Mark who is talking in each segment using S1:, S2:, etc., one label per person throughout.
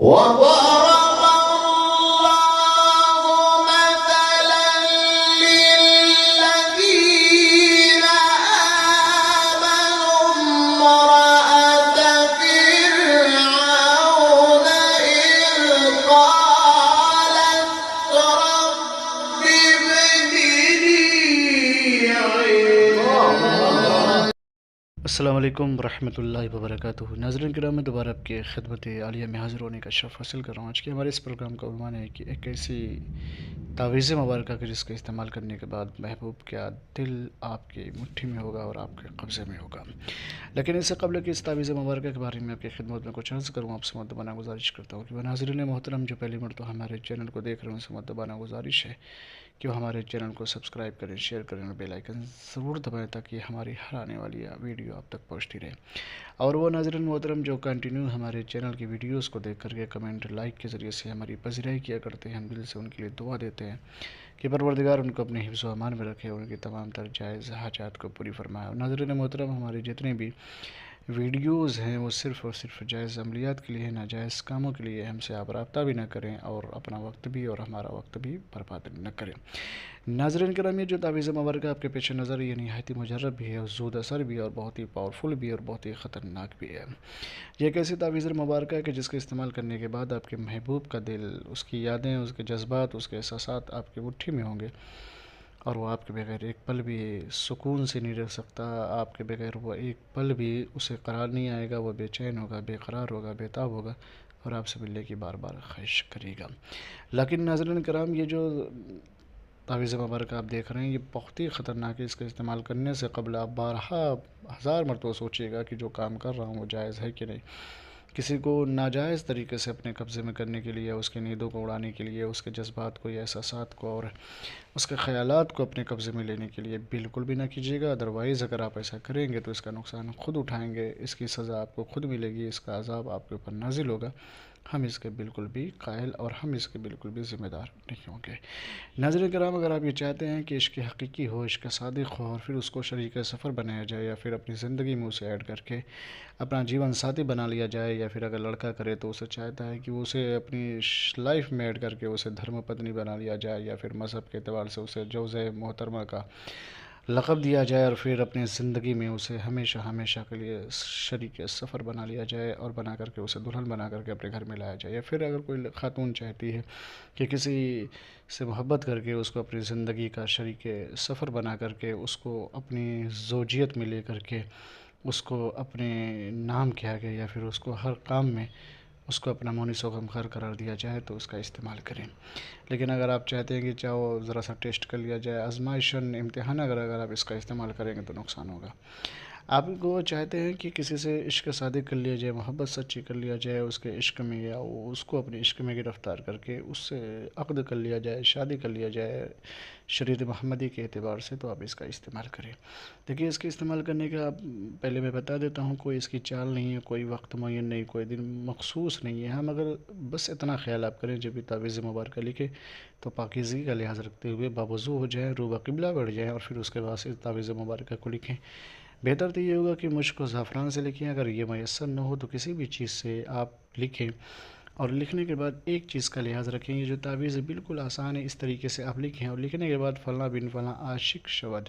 S1: وضرب الله مثلا للذين آمنوا امرأة فرعون إذ قالت رب ابن لي عندك
S2: السلام علیکم ورحمۃ اللہ وبرکاتہ۔ ناظرین کرام، میں دوبارہ آپ کی خدمت عالیہ میں حاضر ہونے کا شرف حاصل کر رہا ہوں۔ آج کے ہمارے اس پروگرام کا عنوان ہے کہ ایک ایسی تعویذ مبارکہ کہ جس کا استعمال کرنے کے بعد محبوب کا دل آپ کی مٹھی میں ہوگا اور آپ کے قبضے میں ہوگا۔ لیکن اس سے قبل کہ اس تعویذ مبارکہ کے بارے میں آپ کی خدمت میں کچھ عرض کروں، آپ سے مؤدبانہ گزارش کرتا ہوں کہ وہ ناظرین محترم جو پہلی مرتبہ ہمارے چینل کو دیکھ رہے ہیں، ان سے مؤدبانہ گزارش ہے کہ وہ ہمارے چینل کو سبسکرائب کریں، شیئر کریں اور بیل آئیکن ضرور دبائیں تاکہ ہماری ہر آنے والی ویڈیو آپ تک پہنچتی رہے۔ اور وہ ناظرین محترم جو کنٹینیو ہمارے چینل کی ویڈیوز کو دیکھ کر کے کمنٹ لائک کے ذریعے سے ہماری پذیرائی کیا کرتے ہیں، ہم دل سے ان کے لیے دعا دیتے ہیں کہ پروردگار ان کو اپنے حفظ و امان میں رکھے اور ان کی تمام تر جائز حاجات کو پوری فرمائے۔ اور ناظرین محترم، ہماری جتنے بھی ویڈیوز ہیں وہ صرف اور صرف جائز عملیات کے لیے ہیں، ناجائز کاموں کے لیے۔ ہم سے آپ رابطہ بھی نہ کریں اور اپنا وقت بھی اور ہمارا وقت بھی برباد نہ کریں۔ ناظرین کرام، یہ جو تعویذ مبارکہ آپ کے پیش نظر یہ نہایت ہی مجرب بھی ہے اور زود اثر بھی ہے اور بہت ہی پاورفل بھی ہے اور بہت ہی خطرناک بھی ہے۔ یہ ایک ایسی تعویذ مبارکہ ہے کہ جس کے استعمال کرنے کے بعد آپ کے محبوب کا دل، اس کی یادیں، اس کے جذبات، اس کے احساسات آپ کی مٹھی میں ہوں گے اور وہ آپ کے بغیر ایک پل بھی سکون سے نہیں رہ سکتا۔ آپ کے بغیر وہ ایک پل بھی اسے قرار نہیں آئے گا، وہ بے چین ہوگا، بے قرار ہوگا، بے تاب ہوگا اور آپ سے ملنے کی بار بار خواہش کرے گا۔ لیکن ناظرین کرام، یہ جو تعویذ مبارکہ آپ دیکھ رہے ہیں یہ بہت ہی خطرناک ہے۔ اس کا استعمال کرنے سے قبل آپ بارہا ہزار مرتبہ سوچیے گا کہ جو کام کر رہا ہوں وہ جائز ہے کہ نہیں۔ کسی کو ناجائز طریقے سے اپنے قبضے میں کرنے کے لیے، اس کی نیندوں کو اڑانے کے لیے، اس کے جذبات کو یا احساسات کو اور اس کے خیالات کو اپنے قبضے میں لینے کے لیے بالکل بھی نہ کیجیے گا۔ ادروائز اگر آپ ایسا کریں گے تو اس کا نقصان خود اٹھائیں گے، اس کی سزا آپ کو خود ملے گی، اس کا عذاب آپ کے اوپر نازل ہوگا۔ ہم اس کے بالکل بھی قائل اور ہم اس کے بالکل بھی ذمہ دار نہیں ہوں گے۔ ناظرین کرام، اگر آپ یہ چاہتے ہیں کہ عشق حقیقی ہو، عشق صادق ہو اور پھر اس کو شریک سفر بنایا جائے یا پھر اپنی زندگی میں اسے ایڈ کر کے اپنا جیون ساتھی بنا لیا جائے، یا پھر اگر لڑکا کرے تو اسے چاہتا ہے کہ وہ اسے اپنی لائف میں ایڈ کر کے اسے دھرم پتنی بنا لیا جائے، یا پھر مذہب کے اعتبار سے اسے جوزہ محترمہ کا لقب دیا جائے اور پھر اپنی زندگی میں اسے ہمیشہ ہمیشہ کے لیے شریک سفر بنا لیا جائے اور بنا کر کے اسے دلہن بنا کر کے اپنے گھر میں لایا جائے، یا پھر اگر کوئی خاتون چاہتی ہے کہ کسی سے محبت کر کے اس کو اپنی زندگی کا شریک سفر بنا کر کے اس کو اپنی زوجیت میں لے کر کے اس کو اپنے نام کیا گیا یا پھر اس کو ہر کام میں اس کو اپنا مونس و غمخوار قرار دیا جائے تو اس کا استعمال کریں۔ لیکن اگر آپ چاہتے ہیں کہ چاہو ذرا سا ٹیسٹ کر لیا جائے، آزمائشاً امتحان، اگر آپ اس کا استعمال کریں گے تو نقصان ہوگا۔ آپ کو چاہتے ہیں کہ کسی سے عشق صادق کر لیا جائے، محبت سچی کر لیا جائے اس کے عشق میں، یا اس کو اپنے عشق میں گرفتار کر کے اس سے عقد کر لیا جائے، شادی کر لیا جائے شریعت محمدی کے اعتبار سے، تو آپ اس کا استعمال کریں۔ دیکھیے، اس کے استعمال کرنے کا پہلے میں بتا دیتا ہوں، کوئی اس کی چال نہیں ہے، کوئی وقت معین نہیں، کوئی دن مخصوص نہیں ہے۔ ہم اگر بس اتنا خیال آپ کریں جب بھی تعویذ مبارکہ لکھیں تو پاکیزگی کا لحاظ رکھتے ہوئے باوضو ہو جائیں، رو قبلہ بیٹھ جائیں اور پھر اس کے بعد سے تعویذ مبارکہ کو لکھیں۔ بہتر تو یہ ہوگا کہ مشک و زعفران سے لکھیں، اگر یہ میسر نہ ہو تو کسی بھی چیز سے آپ لکھیں، اور لکھنے کے بعد ایک چیز کا لحاظ رکھیں، یہ جو تعویذ ہے بالکل آسان ہے، اس طریقے سے آپ لکھیں اور لکھنے کے بعد فلاں بن فلاں عاشق شود،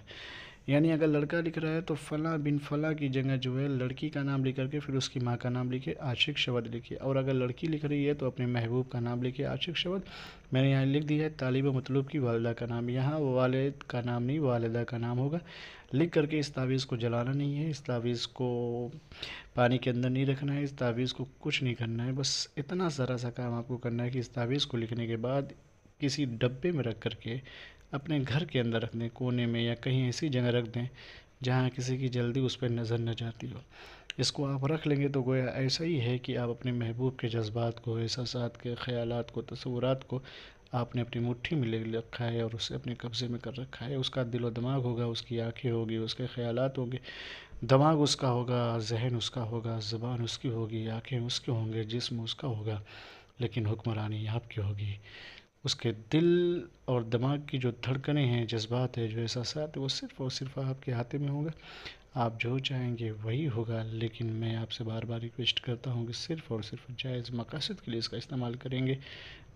S2: یعنی اگر لڑکا لکھ رہا ہے تو فلاں بن فلاں کی جگہ جو ہے لڑکی کا نام لکھ کر کے پھر اس کی ماں کا نام لکھے، عاشق شود لکھے، اور اگر لڑکی لکھ رہی ہے تو اپنے محبوب کا نام لکھے، عاشق شود۔ میں نے یہاں لکھ دیا ہے طالب مطلوب کی والدہ کا نام، یہاں والد کا نام نہیں والدہ کا نام ہوگا۔ لکھ کر کے اس تعویذ کو جلانا نہیں ہے، اس تعویذ کو پانی کے اندر نہیں رکھنا ہے، اس تعویذ کو کچھ نہیں کرنا ہے، بس اتنا ذرا سا کام آپ کو کرنا ہے کہ اس تعویذ کو لکھنے کے بعد کسی ڈبے میں رکھ کر کے اپنے گھر کے اندر رکھ دیں، کونے میں یا کہیں ایسی جگہ رکھ دیں جہاں کسی کی جلدی اس پہ نظر نہ جاتی ہو۔ اس کو آپ رکھ لیں گے تو گویا ایسا ہی ہے کہ آپ اپنے محبوب کے جذبات کو، احساسات کے، خیالات کو، تصورات کو آپ نے اپنی مٹھی میں لے رکھا ہے اور اسے اپنے قبضے میں کر رکھا ہے۔ اس کا دل و دماغ ہوگا، اس کی آنکھیں ہوگی، اس کے خیالات ہوں گے، دماغ اس کا ہوگا، ذہن اس کا ہوگا، زبان اس کی ہوگی، آنکھیں اس کے ہوں گے، جسم اس کا ہوگا، لیکن حکمرانی آپ کی ہوگی۔ اس کے دل اور دماغ کی جو دھڑکنیں ہیں، جذبات ہیں، جو احساسات ہیں، وہ صرف اور صرف آپ کے ہاتھ میں ہوں گے۔ آپ جو چاہیں گے وہی ہوگا، لیکن میں آپ سے بار بار ریکویسٹ کرتا ہوں کہ صرف اور صرف جائز مقاصد کے لیے اس کا استعمال کریں گے،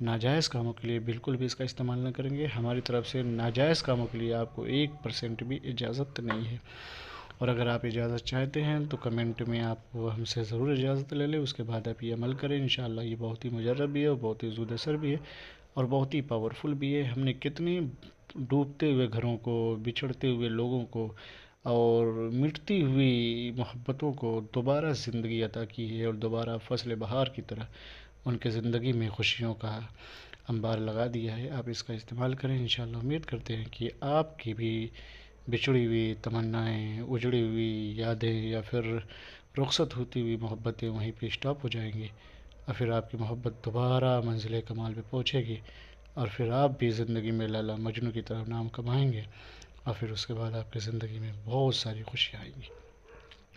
S2: ناجائز کاموں کے لیے بالکل بھی اس کا استعمال نہ کریں گے۔ ہماری طرف سے ناجائز کاموں کے لیے آپ کو 1% بھی اجازت نہیں ہے، اور اگر آپ اجازت چاہتے ہیں تو کمنٹ میں آپ ہم سے ضرور اجازت لے لیں، اس کے بعد آپ یہ عمل کریں۔ انشاءاللہ یہ بہت ہی مجرب بھی ہے اور بہت ہی زود اثر بھی ہے اور بہت ہی پاورفل بھی ہے۔ ہم نے کتنی ڈوبتے ہوئے گھروں کو، بچھڑتے ہوئے لوگوں کو اور مٹتی ہوئی محبتوں کو دوبارہ زندگی عطا کی ہے، اور دوبارہ فصل بہار کی طرح ان کے زندگی میں خوشیوں کا انبار لگا دیا ہے۔ آپ اس کا استعمال کریں، انشاءاللہ امید کرتے ہیں کہ آپ کی بھی بچھڑی ہوئی تمنائیں، اجڑی ہوئی یادیں یا پھر رخصت ہوتی ہوئی محبتیں وہیں پہ اسٹاپ ہو جائیں گی، اور پھر آپ کی محبت دوبارہ منزل کمال پہ پہنچے گی، اور پھر آپ بھی زندگی میں لیلا مجنوں کی طرح نام کمائیں گے، اور پھر اس کے بعد آپ کی زندگی میں بہت ساری خوشیاں آئیں گی۔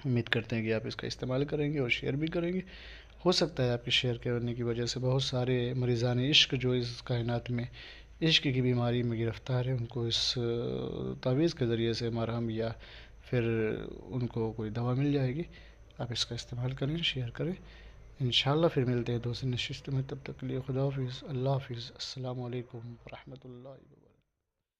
S2: امید کرتے ہیں کہ آپ اس کا استعمال کریں گے اور شیئر بھی کریں گے۔ ہو سکتا ہے آپ کے شیئر کرنے کی وجہ سے بہت سارے مریضان عشق جو اس کائنات میں عشق کی بیماری میں گرفتار ہیں، ان کو اس تعویذ کے ذریعے سے مرہم یا پھر ان کو کوئی دوا مل جائے گی۔ آپ اس کا استعمال کریں، شیئر کریں۔ انشاءاللہ پھر ملتے ہیں دوسری نشست میں، تب تک کے لیے خدا حافظ، اللہ حافظ، السلام علیکم ورحمۃ اللہ وبرکاتہ۔